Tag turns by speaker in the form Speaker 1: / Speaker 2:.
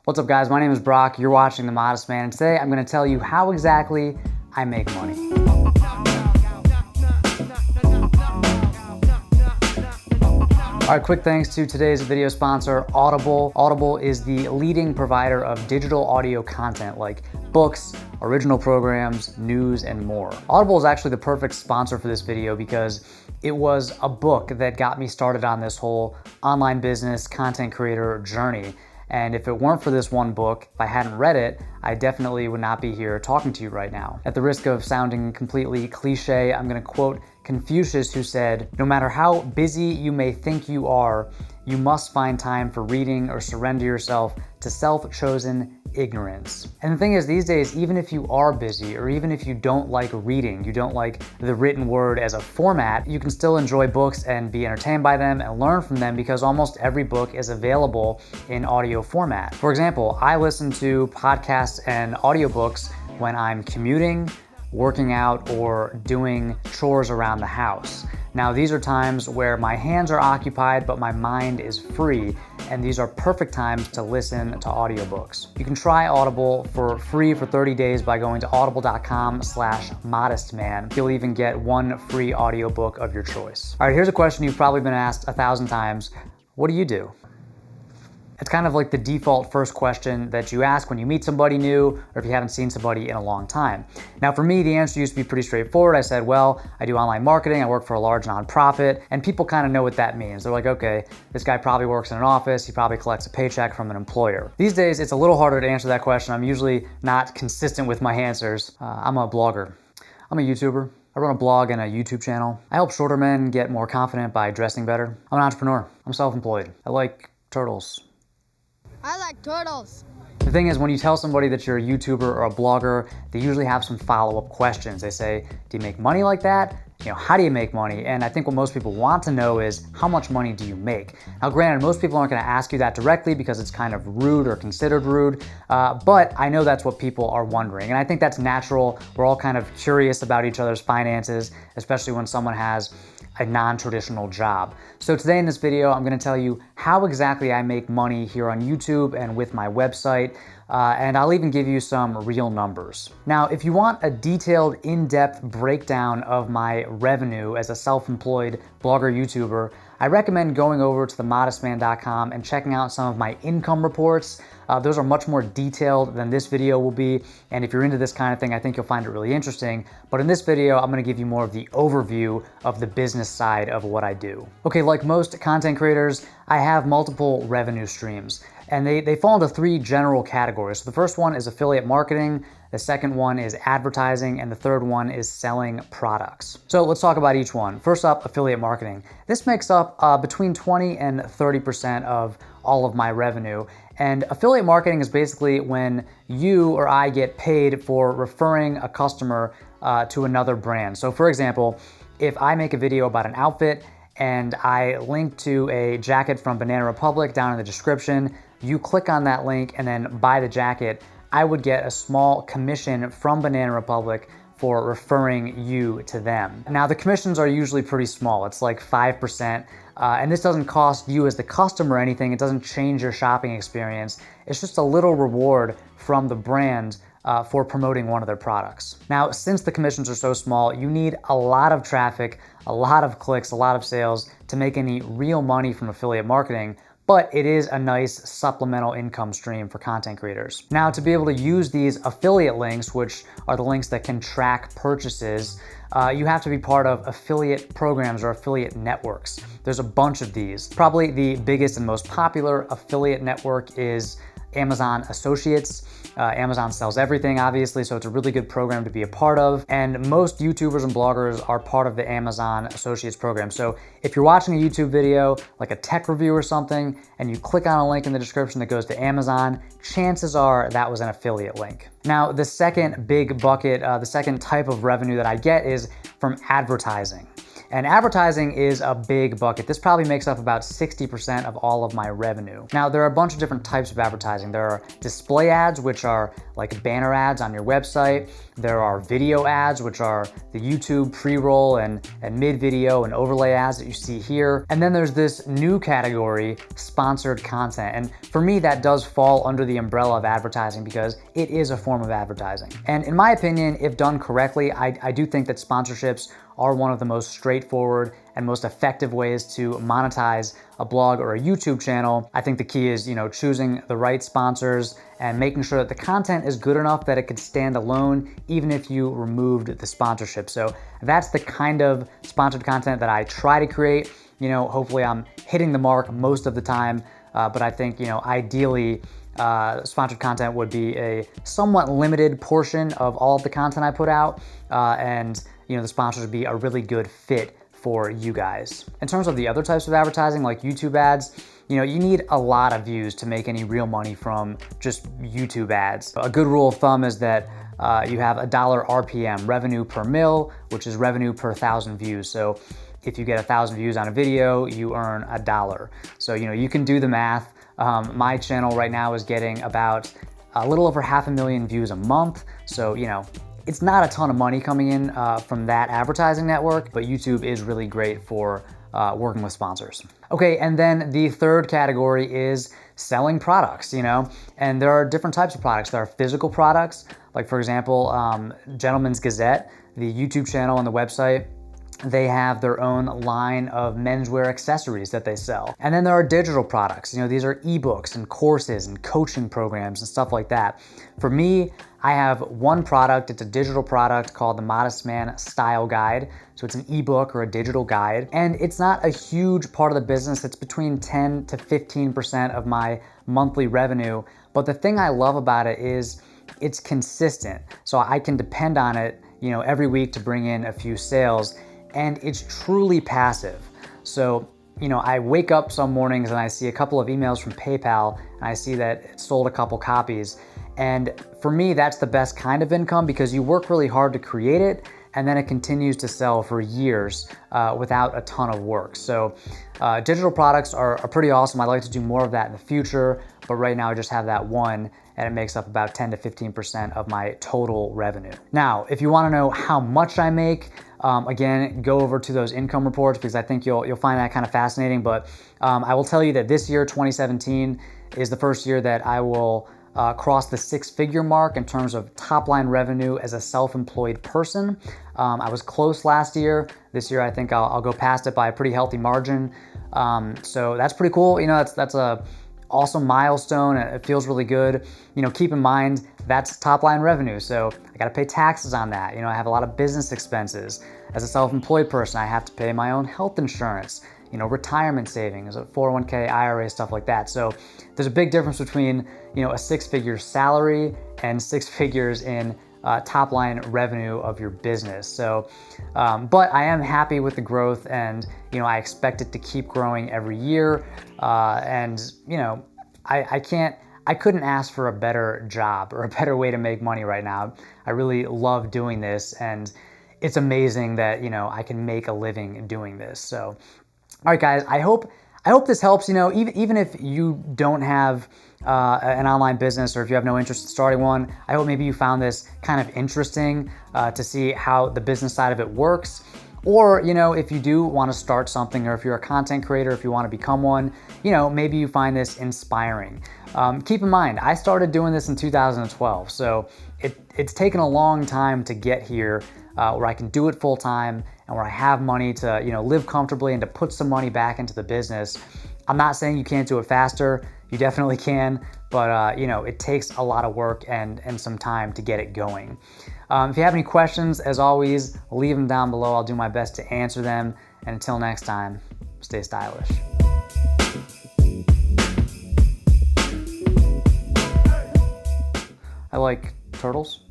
Speaker 1: What's up guys, my name is Brock, you're watching The Modest Man, and today I'm going to tell you how exactly I make money. Alright, quick thanks to today's video sponsor, Audible. Audible is the leading provider of digital audio content like books, original programs, news, and more. Audible is actually the perfect sponsor for this video because it was a book that got me started on this whole online business content creator journey. And if it weren't for this one book, if I hadn't read it, I definitely would not be here talking to you right now. At the risk of sounding completely cliche, I'm gonna quote Confucius, who said, "No matter how busy you may think you are, you must find time for reading or surrender yourself to self-chosen ignorance." And the thing is, these days, even if you are busy or even if you don't like reading, you don't like the written word as a format, you can still enjoy books and be entertained by them and learn from them because almost every book is available in audio format. For example, I listen to podcasts and audiobooks when I'm commuting, working out, or doing chores around the house. Now, these are times where my hands are occupied, but my mind is free, and these are perfect times to listen to audiobooks. You can try Audible for free for 30 days by going to audible.com/modestman. You'll even get one free audiobook of your choice. All right, here's a question you've probably been asked 1,000 times. What do you do? It's kind of like the default first question that you ask when you meet somebody new or if you haven't seen somebody in a long time. Now for me, the answer used to be pretty straightforward. I said, well, I do online marketing, I work for a large nonprofit, and people kind of know what that means. They're like, okay, this guy probably works in an office, he probably collects a paycheck from an employer. These days, it's a little harder to answer that question. I'm usually not consistent with my answers. I'm a blogger. I'm a YouTuber. I run a blog and a YouTube channel. I help shorter men get more confident by dressing better. I'm an entrepreneur. I'm self-employed. I like turtles.
Speaker 2: I like turtles.
Speaker 1: The thing is, when you tell somebody that you're a YouTuber or a blogger, they usually have some follow-up questions. They say, do you make money like that? How do you make money? And I think what most people want to know is, how much money do you make? Now, granted, most people aren't gonna ask you that directly because it's kind of rude or considered rude, but I know that's what people are wondering. And I think that's natural. We're all kind of curious about each other's finances, especially when someone has a non-traditional job. So today in this video, I'm gonna tell you how exactly I make money here on YouTube and with my website, and I'll even give you some real numbers. Now, if you want a detailed, in-depth breakdown of my revenue as a self-employed blogger YouTuber, I recommend going over to themodestman.com and checking out some of my income reports. Those are much more detailed than this video will be, and if you're into this kind of thing, I think you'll find it really interesting. But in this video, I'm gonna give you more of the overview of the business side of what I do. Okay, like most content creators, I have multiple revenue streams, and they fall into three general categories. So the first one is affiliate marketing, the second one is advertising, and the third one is selling products. So let's talk about each one. First up, affiliate marketing. This makes up between 20 and 30% of all of my revenue. And affiliate marketing is basically when you or I get paid for referring a customer to another brand. So for example, if I make a video about an outfit and I link to a jacket from Banana Republic down in the description, you click on that link and then buy the jacket, I would get a small commission from Banana Republic for referring you to them. Now the commissions are usually pretty small. It's like 5%. And this doesn't cost you as the customer anything. It doesn't change your shopping experience. It's just a little reward from the brand for promoting one of their products. Now, since the commissions are so small, you need a lot of traffic, a lot of clicks, a lot of sales to make any real money from affiliate marketing. But it is a nice supplemental income stream for content creators. Now, to be able to use these affiliate links, which are the links that can track purchases, you have to be part of affiliate programs or affiliate networks. There's a bunch of these. Probably the biggest and most popular affiliate network is Amazon Associates. Amazon sells everything, obviously, so it's a really good program to be a part of. And most YouTubers and bloggers are part of the Amazon Associates program. So if you're watching a YouTube video, like a tech review or something, and you click on a link in the description that goes to Amazon, chances are that was an affiliate link. Now, the second big bucket, the second type of revenue that I get is from advertising. And advertising is a big bucket. This probably makes up about 60% of all of my revenue. Now, there are a bunch of different types of advertising. There are display ads, which are like banner ads on your website. There are video ads, which are the YouTube pre-roll and mid-video and overlay ads that you see here. And then there's this new category, sponsored content. And for me, that does fall under the umbrella of advertising because it is a form of advertising. And in my opinion, if done correctly, I do think that sponsorships are one of the most straightforward and most effective ways to monetize a blog or a YouTube channel. I think the key is, choosing the right sponsors and making sure that the content is good enough that it could stand alone even if you removed the sponsorship. So that's the kind of sponsored content that I try to create. Hopefully I'm hitting the mark most of the time, but I think, ideally, sponsored content would be a somewhat limited portion of all of the content I put out, and the sponsors would be a really good fit for you guys. In terms of the other types of advertising, like YouTube ads, you need a lot of views to make any real money from just YouTube ads. A good rule of thumb is that you have $1 RPM, revenue per mil, which is revenue per 1,000 views. So if you get 1,000 views on a video, you earn $1. So you can do the math. My channel right now is getting about a little over 500,000 views a month. So, it's not a ton of money coming in from that advertising network, but YouTube is really great for working with sponsors. Okay, and then the third category is selling products, and there are different types of products. There are physical products, like for example, Gentleman's Gazette, the YouTube channel and the website. They have their own line of menswear accessories that they sell. And then there are digital products. These are ebooks and courses and coaching programs and stuff like that. For me, I have one product. It's a digital product called the Modest Man Style Guide. So it's an ebook or a digital guide. And it's not a huge part of the business. It's between 10 to 15% of my monthly revenue. But the thing I love about it is it's consistent. So I can depend on it, every week to bring in a few sales. And it's truly passive. So, I wake up some mornings and I see a couple of emails from PayPal and I see that it sold a couple copies. And for me, that's the best kind of income because you work really hard to create it and then it continues to sell for years without a ton of work. So digital products are pretty awesome. I'd like to do more of that in the future, but right now I just have that one and it makes up about 10 to 15% of my total revenue. Now, if you wanna know how much I make, again, go over to those income reports because I think you'll find that kind of fascinating. But I will tell you that this year, 2017, is the first year that I will cross the 6-figure mark in terms of top line revenue as a self-employed person. I was close last year. This year, I think I'll go past it by a pretty healthy margin. So that's pretty cool. That's a awesome milestone. It feels really good. Keep in mind that's top line revenue. So I got to pay taxes on that. I have a lot of business expenses. As a self-employed person, I have to pay my own health insurance, retirement savings, 401k, IRA, stuff like that. So there's a big difference between, a 6-figure salary and 6 figures in top line revenue of your business. So, but I am happy with the growth and, I expect it to keep growing every year. And, I couldn't ask for a better job or a better way to make money right now. I really love doing this and it's amazing that, I can make a living doing this. So, all right, guys, I hope this helps. Even if you don't have an online business or if you have no interest in starting one, I hope maybe you found this kind of interesting to see how the business side of it works. Or, if you do want to start something, or if you're a content creator, if you want to become one, maybe you find this inspiring. Keep in mind, I started doing this in 2012, so it's taken a long time to get here where I can do it full time and where I have money to, live comfortably and to put some money back into the business. I'm not saying you can't do it faster. You definitely can, but it takes a lot of work and some time to get it going. If you have any questions, as always, leave them down below. I'll do my best to answer them. And until next time, stay stylish. I like turtles.